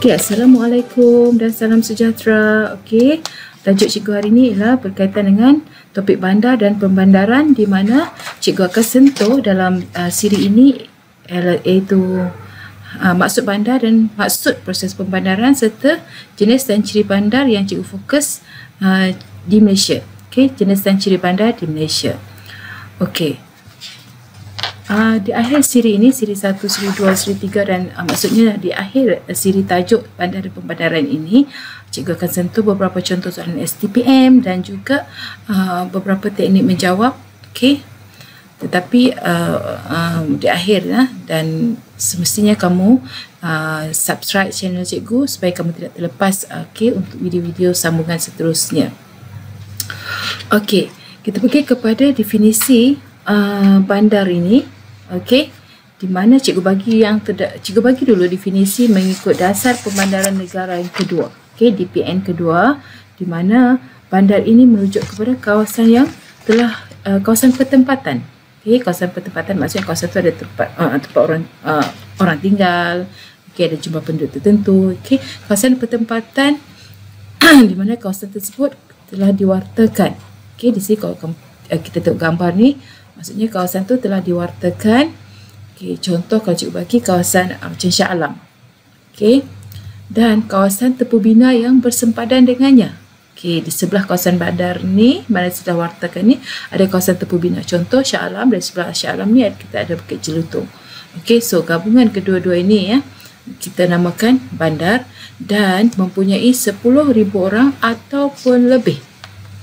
Okey, Assalamualaikum dan salam sejahtera. Okey, tajuk cikgu hari ini ialah berkaitan dengan topik bandar dan pembandaran, di mana cikgu akan sentuh dalam siri ini iaitu maksud bandar dan maksud proses pembandaran serta jenis dan ciri bandar yang cikgu fokus di Malaysia. Okey, jenis dan ciri bandar di Malaysia. Okey. Di akhir siri ini, siri 1, siri 2, siri 3 dan maksudnya di akhir siri tajuk bandar dan pembandaran ini, cikgu akan sentuh beberapa contoh soalan STPM dan juga beberapa teknik menjawab. Okey. Tetapi di akhir dan semestinya kamu subscribe channel cikgu supaya kamu tidak terlepas untuk video-video sambungan seterusnya. Okey, kita pergi kepada definisi bandar ini. Okey, di mana cikgu bagi dulu definisi mengikut dasar pembandaran negara yang kedua. Okey, DPN kedua, di mana bandar ini merujuk kepada kawasan yang telah kawasan pertempatan. Okey, kawasan pertempatan maksudnya kawasan itu ada tempat orang tinggal. Okey, ada jumlah penduduk tertentu. Okey, kawasan pertempatan di mana kawasan tersebut telah diwartakan. Okey, di sini kalau kita tengok gambar ni, maksudnya kawasan tu telah diwartakan. Okey, contoh kalau cikgu bagi kawasan macam Shah Alam. Okey. Dan kawasan tepu bina yang bersempadan dengannya. Okey, di sebelah kawasan bandar ni, mana sudah wartakan ni, ada kawasan tepu bina. Contoh Shah Alam, dari sebelah Shah Alam ni kita ada Bukit Jelutong. Okey, so gabungan kedua-dua ini kita namakan bandar dan mempunyai 10,000 orang ataupun lebih.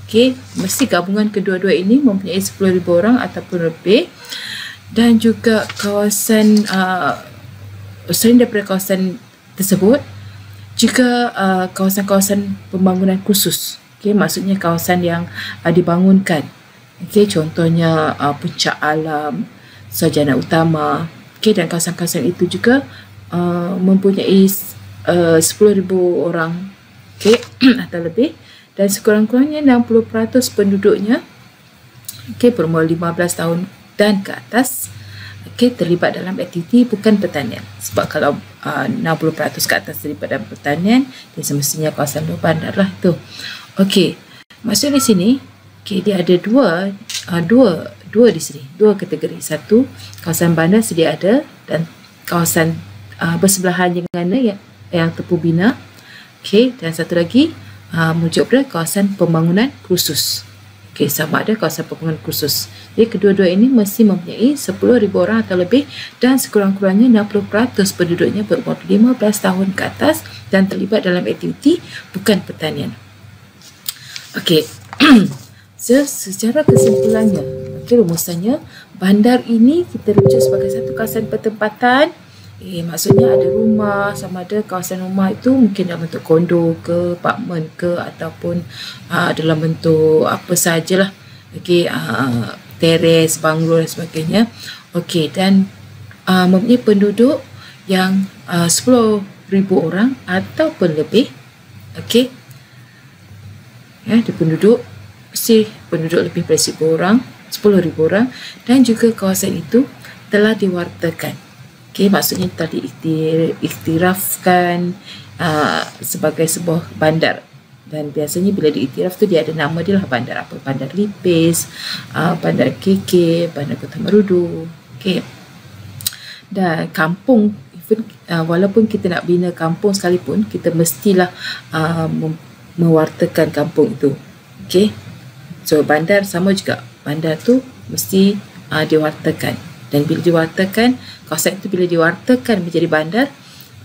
Okey, mesti gabungan kedua-dua ini mempunyai 10,000 orang ataupun lebih. Dan juga kawasan selain daripada kawasan tersebut juga kawasan-kawasan pembangunan khusus. Okey, maksudnya kawasan yang dibangunkan. Okey, contohnya Puncak Alam, Sarjana Utama. Okey, dan kawasan-kawasan itu juga mempunyai 10,000 orang, okey, atau lebih. Dan sekurang-kurangnya 60% penduduknya berumur 15 tahun dan ke atas terlibat dalam aktiviti bukan pertanian. Sebab kalau 60% ke atas terlibat dalam pertanian, dia semestinya kawasan luar bandar lah itu. Okey, maksud di sini dia ada dua di sini, dua kategori. Satu, kawasan bandar sedia ada dan kawasan bersebelahan dengannya yang tepu bina. Okey, dan satu lagi merujuk pada kawasan pembangunan khusus. Okey, sama ada kawasan pembangunan khusus. Jadi kedua-dua ini mesti mempunyai 10,000 orang atau lebih dan sekurang-kurangnya 60% penduduknya berumur 15 tahun ke atas dan terlibat dalam aktiviti bukan pertanian. Okey. So, secara kesimpulannya, rumusannya, bandar ini kita rujuk sebagai satu kawasan pertempatan. Maksudnya ada rumah, sama ada kawasan rumah itu mungkin dalam bentuk kondo ke, apartmen ke, ataupun dalam bentuk apa sahajalah. Okey, teres, banglo dan sebagainya. Okey, dan mempunyai penduduk yang 10,000 orang ataupun lebih. Okey. Di penduduk lebih dari 10,000 orang dan juga kawasan itu telah diwartakan. Okey, maksudnya telah diiktirafkan sebagai sebuah bandar. Dan biasanya bila diiktiraf tu dia ada nama dia lah bandar apa. Bandar Lipis, Bandar KK, Bandar Kota Marudu. Okey. Dan kampung, walaupun kita nak bina kampung sekalipun, kita mestilah mewartakan kampung itu. Okey. So bandar sama juga. Bandar tu mesti diwartakan. Dan bila diwartakan, kawasan itu bila diwartakan menjadi bandar,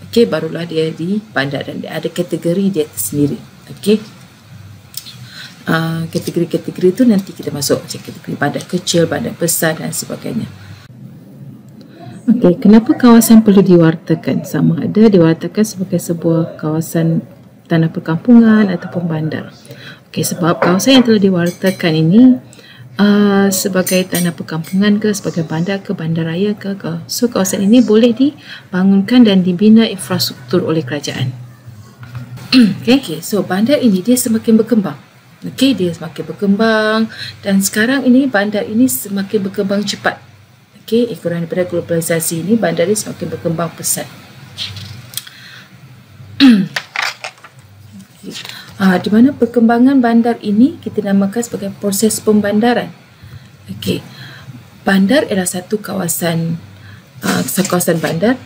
okey, barulah dia di bandar dan dia ada kategori dia tersendiri. Okey. Kategori-kategori itu nanti kita masuk macam kategori bandar kecil, bandar besar dan sebagainya. Okey, kenapa kawasan perlu diwartakan? Sama ada diwartakan sebagai sebuah kawasan tanah perkampungan ataupun bandar. Okey, sebab kawasan yang telah diwartakan ini sebagai tanah perkampungan ke, sebagai bandar ke, bandaraya ke. So kawasan ini boleh dibangunkan dan dibina infrastruktur oleh kerajaan. Okay, so bandar ini dia semakin berkembang. Okey, dia semakin berkembang dan sekarang ini bandar ini semakin berkembang cepat. Okey, ekoran daripada globalisasi ini bandar ini semakin berkembang pesat. Di mana perkembangan bandar ini kita namakan sebagai proses pembandaran. Okey. Bandar ialah satu kawasan bandar,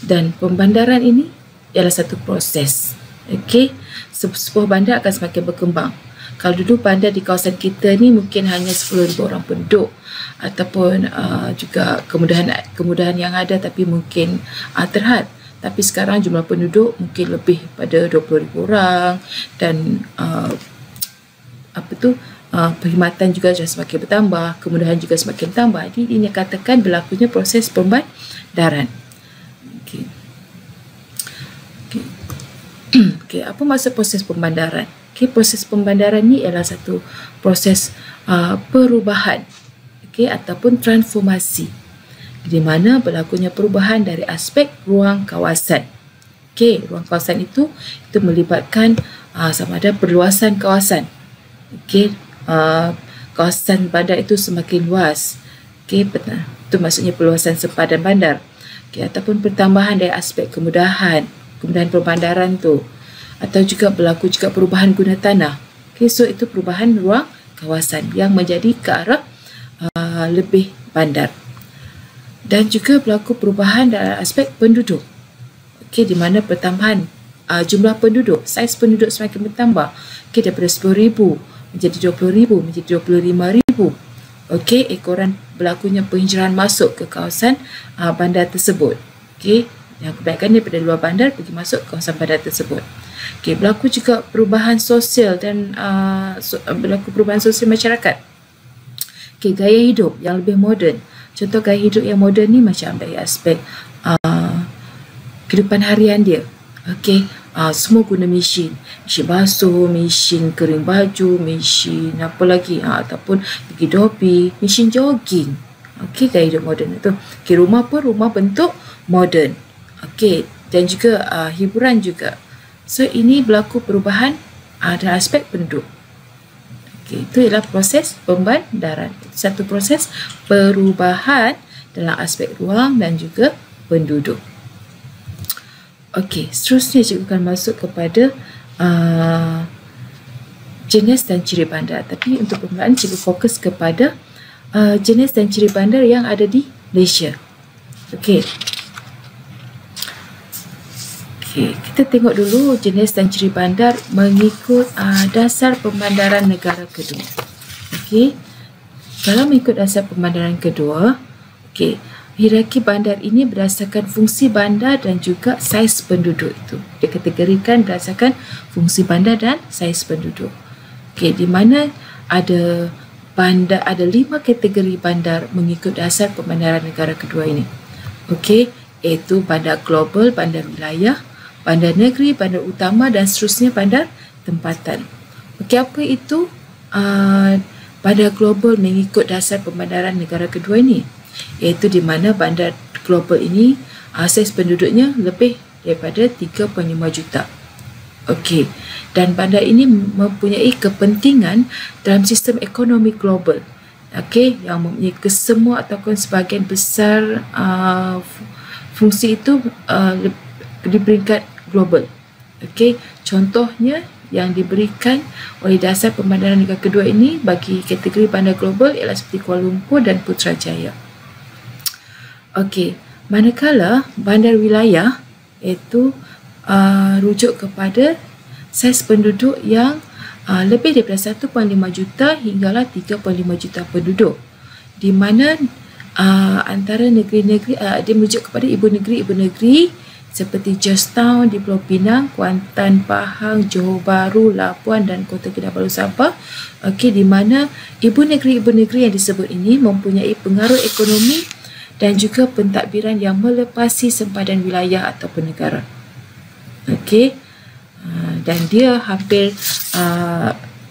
dan pembandaran ini ialah satu proses. Okey. Sebuah bandar akan semakin berkembang. Kalau dulu bandar di kawasan kita ni mungkin hanya 10,000 orang penduduk, ataupun juga kemudahan yang ada tapi mungkin terhad. Tapi sekarang jumlah penduduk mungkin lebih pada 20,000 orang, dan perkhidmatan juga semakin bertambah, kemudahan juga semakin bertambah. Jadi ini katakan berlakunya proses pembandaran. Okey. Okey, apa maksud proses pembandaran? Okey, proses pembandaran ni ialah satu proses perubahan, okey, ataupun transformasi, di mana berlakunya perubahan dari aspek ruang kawasan. Okey, ruang kawasan itu melibatkan sama ada perluasan kawasan. Okey, kawasan bandar itu semakin luas. Okey, itu maksudnya perluasan sempadan bandar. Okey, ataupun pertambahan dari aspek kemudahan perbandaran tu, atau juga berlaku juga perubahan guna tanah. Okey, so itu perubahan ruang kawasan yang menjadi ke arah lebih bandar. Dan juga berlaku perubahan dalam aspek penduduk. Okey, di mana pertambahan jumlah penduduk, saiz penduduk semakin bertambah. Okey, daripada 10,000 menjadi 20,000 menjadi 25,000. Okey, ekoran berlakunya penghijrahan masuk ke kawasan bandar tersebut. Okey, yang kebanyakan daripada luar bandar pergi masuk ke kawasan bandar tersebut. Okey, berlaku juga perubahan sosial dan berlaku perubahan sosial masyarakat. Okey, gaya hidup yang lebih moden. Contoh gaya hidup yang moden ni macam dari aspek kehidupan harian dia. Okey, semua guna mesin basuh, mesin kering baju, mesin apa lagi, ataupun pergi dobi, mesin jogging. Okey, gaya hidup moden itu. Okey, rumah bentuk moden. Okey, dan juga hiburan juga. So ini berlaku perubahan dalam aspek penduduk. Okey, itu ialah proses pembandaran. Satu proses perubahan dalam aspek ruang dan juga penduduk. Okey, seterusnya cikgu akan masuk kepada jenis dan ciri bandar. Tapi untuk permulaan cikgu fokus kepada jenis dan ciri bandar yang ada di Malaysia. Okey. Okey, kita tengok dulu jenis dan ciri bandar mengikut dasar pembandaran negara kedua. Okey. Kalau mengikut dasar pembandaran kedua, okey, hierarki bandar ini berdasarkan fungsi bandar dan juga saiz penduduk itu. Dikategorikan berdasarkan fungsi bandar dan saiz penduduk. Okey, di mana ada 5 kategori bandar mengikut dasar pembandaran negara kedua ini. Okey, iaitu bandar global, bandar wilayah, bandar negeri, bandar utama dan seterusnya bandar tempatan. Okey, apa itu bandar global mengikut dasar pembandaran negara kedua ini? Iaitu di mana bandar global ini saiz penduduknya lebih daripada 3.5 juta. Okey, dan bandar ini mempunyai kepentingan dalam sistem ekonomi global. Okey, yang mempunyai kesemua ataupun sebahagian besar fungsi itu di peringkat global. Okey, contohnya yang diberikan oleh dasar pembandaran negara kedua ini bagi kategori bandar global ialah seperti Kuala Lumpur dan Putrajaya. Okey, manakala bandar wilayah iaitu rujuk kepada saiz penduduk yang lebih daripada 1.5 juta hinggalah 3.5 juta penduduk, di mana antara negeri-negeri dia merujuk kepada ibu negeri seperti Georgetown di Pulau Pinang, Kuantan, Pahang, Johor Bahru, Labuan dan Kota Kinabalu, Sabah. Okey, di mana ibu negeri yang disebut ini mempunyai pengaruh ekonomi dan juga pentadbiran yang melepasi sempadan wilayah ataupun negara. Okey, dan dia hampir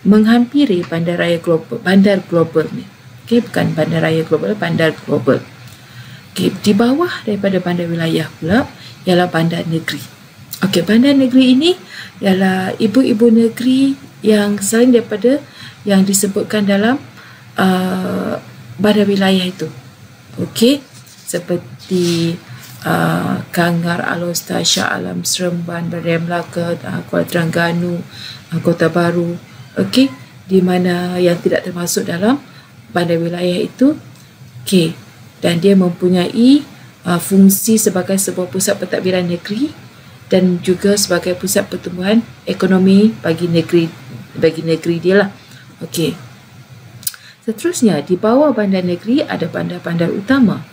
menghampiri bandar global ni. Okey, bukan bandaraya global, bandar global. Okey, di bawah daripada bandar wilayah pula ialah bandar negeri. Okey, bandar negeri ini ialah ibu-ibu negeri yang selain daripada yang disebutkan dalam bandar wilayah itu. Okey, seperti Kangar, Alor, Shah Alam, Seremban, Bandar Melaka, Kuala Terengganu, Kota Baru, okey, di mana yang tidak termasuk dalam bandar wilayah itu. Okey, dan dia mempunyai fungsi sebagai sebuah pusat pentadbiran negeri dan juga sebagai pusat pertumbuhan ekonomi bagi negeri dia lah. Okey. Seterusnya, di bawah bandar negeri ada bandar-bandar utama.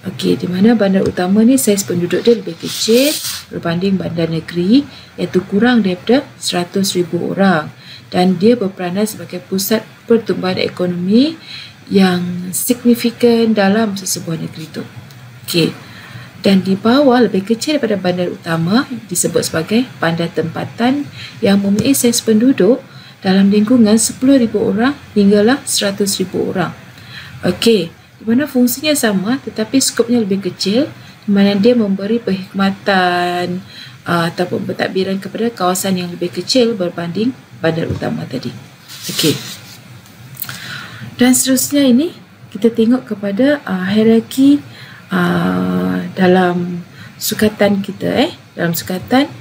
Okey, di mana bandar utama ni saiz penduduk dia lebih kecil berbanding bandar negeri, iaitu kurang daripada 100,000 orang, dan dia berperanan sebagai pusat pertumbuhan ekonomi yang signifikan dalam sesebuah negeri itu. Okey. Dan di bawah lebih kecil daripada bandar utama disebut sebagai bandar tempatan yang mempunyai saiz penduduk dalam lingkungan 10,000 orang hinggalah 100,000 orang. Okey, di mana fungsinya sama tetapi skopnya lebih kecil, di mana dia memberi perkhidmatan ataupun pentadbiran kepada kawasan yang lebih kecil berbanding bandar utama tadi. Okey. Dan seterusnya ini kita tengok kepada hierarki dalam sukatan kita. Dalam sukatan,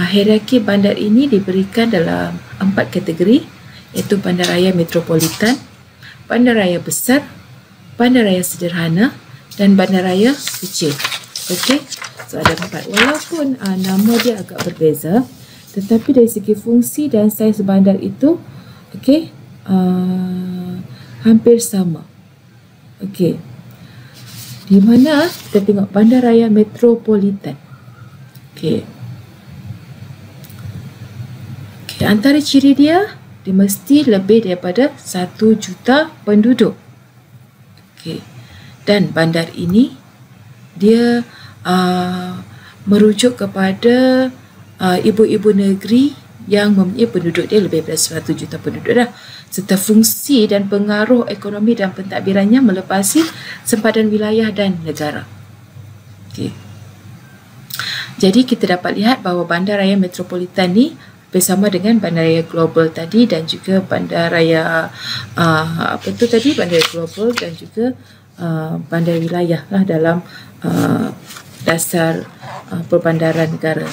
hierarki bandar ini diberikan dalam 4 kategori, iaitu bandaraya metropolitan, bandaraya besar, bandaraya sederhana dan bandaraya kecil. Okey, so ada 4. Walaupun nama dia agak berbeza, tetapi dari segi fungsi dan saiz bandar itu, okey, hampir sama. Okey, di mana kita tengok bandaraya metropolitan. Okey. Okey, antara ciri dia mesti lebih daripada 1 juta penduduk. Okey. Dan bandar ini dia merujuk kepada ibu-ibu negeri yang mempunyai penduduk dia lebih daripada 1 juta penduduk dah, serta fungsi dan pengaruh ekonomi dan pentadbirannya melepasi sempadan wilayah dan negara. Okey. Jadi kita dapat lihat bahawa bandaraya metropolitan ni bersama dengan bandaraya global tadi dan juga bandaraya bandaraya global dan juga bandar wilayah lah dalam dasar perbandaran negara.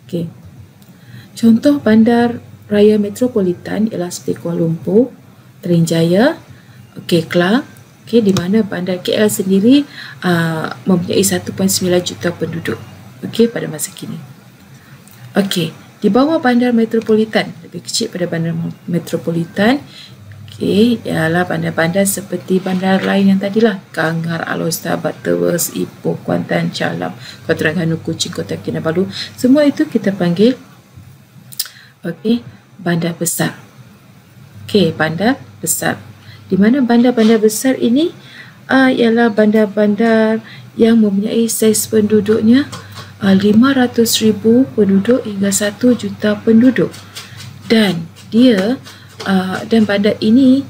Okey. Contoh bandar raya metropolitan ialah seperti Kuala Lumpur, Terengganu, Klang, di mana bandar KL sendiri mempunyai 1.9 juta penduduk pada masa kini. Di bawah bandar metropolitan, lebih kecil pada bandar metropolitan, ialah bandar-bandar seperti bandar lain yang tadilah, Kangar, Alor, Butterworth, Ipoh, Kuantan, Shah Alam, Kuala Terengganu, Kuching, Kota Kinabalu. Semua itu kita panggil bandar besar. Bandar besar. Di mana bandar-bandar besar ini ialah bandar-bandar yang mempunyai saiz penduduknya 500,000 penduduk hingga 1 juta penduduk. Dan dia dan bandar ini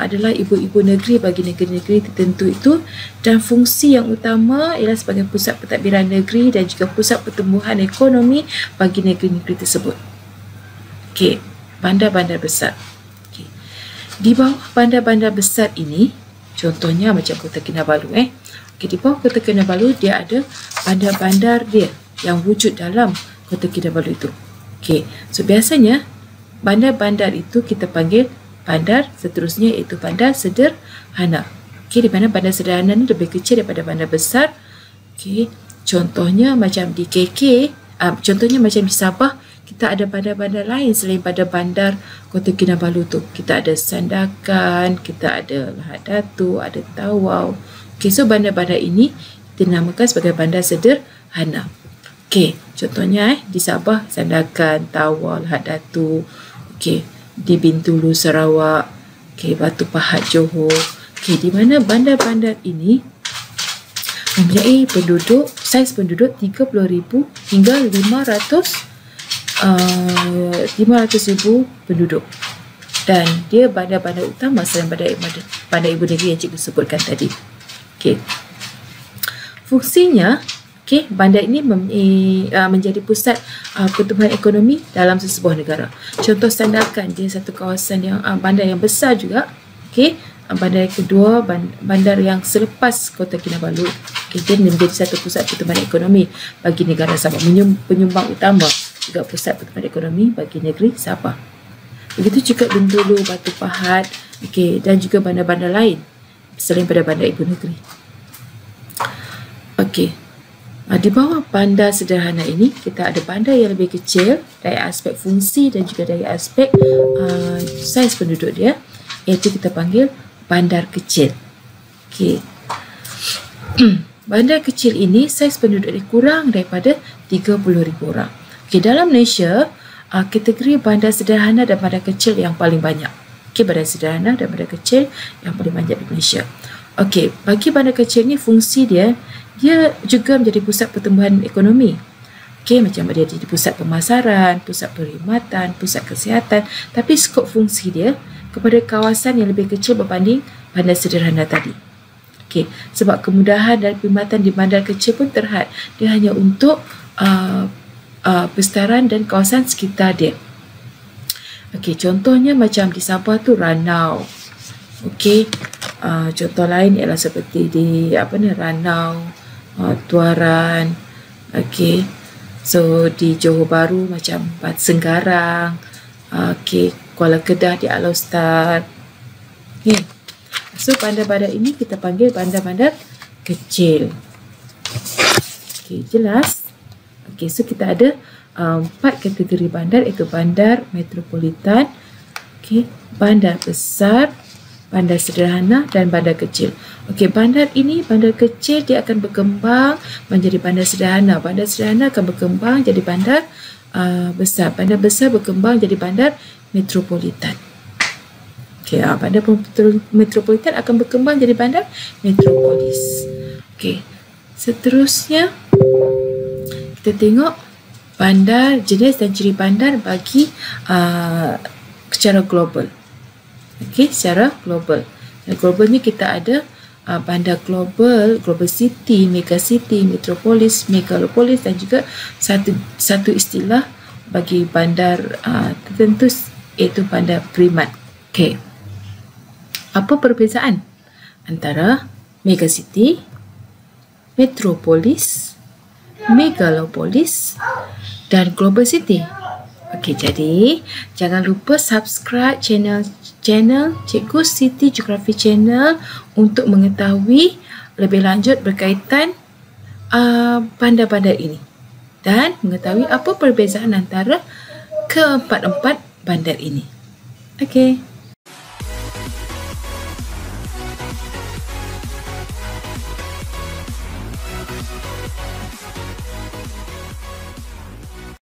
adalah ibu-ibu negeri bagi negeri-negeri tertentu itu, dan fungsi yang utama ialah sebagai pusat pentadbiran negeri dan juga pusat pertumbuhan ekonomi bagi negeri-negeri tersebut. Bandar-bandar besar. Di bawah bandar-bandar besar ini, contohnya macam Kota Kinabalu. Di bawah Kota Kinabalu dia ada bandar-bandar dia yang wujud dalam Kota Kinabalu itu. So biasanya bandar-bandar itu kita panggil bandar seterusnya, iaitu bandar sederhana. Di mana bandar sederhana ni lebih kecil daripada bandar besar. Contohnya macam di KK, contohnya macam di Sabah, kita ada bandar-bandar lain selain bandar Kota Kinabalu tu. Kita ada Sandakan, kita ada Lahad Datu, ada Tawau. So bandar-bandar ini dinamakan sebagai bandar sederhana. Contohnya di Sabah, Sandakan, Tawau, Lahad Datu. Di Bintulu, Sarawak, Batu Pahat, Johor. Di mana bandar-bandar ini mempunyai saiz penduduk 30,000 hingga 500,000 penduduk, dan dia bandar-bandar utama selain bandar ibu negeri yang cikgu sebutkan tadi. Fungsinya, bandar ini menjadi pusat pertumbuhan ekonomi dalam sesebuah negara. Contoh Sandakan, dia satu kawasan yang bandar yang besar juga, bandar yang kedua, bandar yang selepas Kota Kinabalu. Okay, dia menjadi satu pusat pertumbuhan ekonomi bagi negara Sabah, penyumbang utama juga pusat pertumbuhan ekonomi bagi negeri Sabah. Begitu juga Bintulu, Batu Pahat, okay, dan juga bandar-bandar lain selain pada bandar ibu negeri. Okey. Di bawah bandar sederhana ini, kita ada bandar yang lebih kecil dari aspek fungsi dan juga dari aspek saiz penduduk dia, iaitu kita panggil bandar kecil. Okey. Bandar kecil ini saiz penduduk dia kurang daripada 30,000 orang. Okey, dalam Malaysia, kategori bandar sederhana dan bandar kecil yang paling banyak. Okey, bandar sederhana dan bandar kecil yang paling banyak di Malaysia. Okey, bagi bandar kecil ni fungsi dia juga menjadi pusat pertumbuhan ekonomi. Okey, macam dia jadi pusat pemasaran, pusat perkhidmatan, pusat kesihatan, tapi skop fungsi dia kepada kawasan yang lebih kecil berbanding bandar sederhana tadi. Okey, sebab kemudahan dan perkhidmatan di bandar kecil pun terhad. Dia hanya untuk pestaran dan kawasan sekitar dia. Okey, contohnya macam di Sabah tu Ranau. Okey, contoh lain ialah seperti di Ranau, Tuaran. Okey, so di Johor Bahru macam Senggarang, okey, Kuala Kedah di Alor-Star. Okey, so bandar-bandar ini kita panggil bandar-bandar kecil. Okey, jelas. Okey, so kita ada 4 kategori bandar, iaitu bandar metropolitan, okey, bandar besar, bandar sederhana dan bandar kecil. Okey, bandar kecil dia akan berkembang menjadi bandar sederhana. Bandar sederhana akan berkembang jadi bandar besar. Bandar besar berkembang jadi bandar metropolitan. Okey, bandar metropolitan akan berkembang jadi bandar metropolis. Okey, seterusnya kita tengok bandar, jenis dan ciri bandar bagi secara global. Okey, secara global. Dan global ni kita ada bandar global, global city, mega city, metropolis, megalopolis dan juga satu istilah bagi bandar tertentu, iaitu bandar primat. Okey. Apa perbezaan antara mega city, metropolis, megalopolis dan global city? Okey, jadi jangan lupa subscribe channel Cikgu Siti Geografi Channel untuk mengetahui lebih lanjut berkaitan bandar-bandar ini dan mengetahui apa perbezaan antara keempat-empat bandar ini. Okey.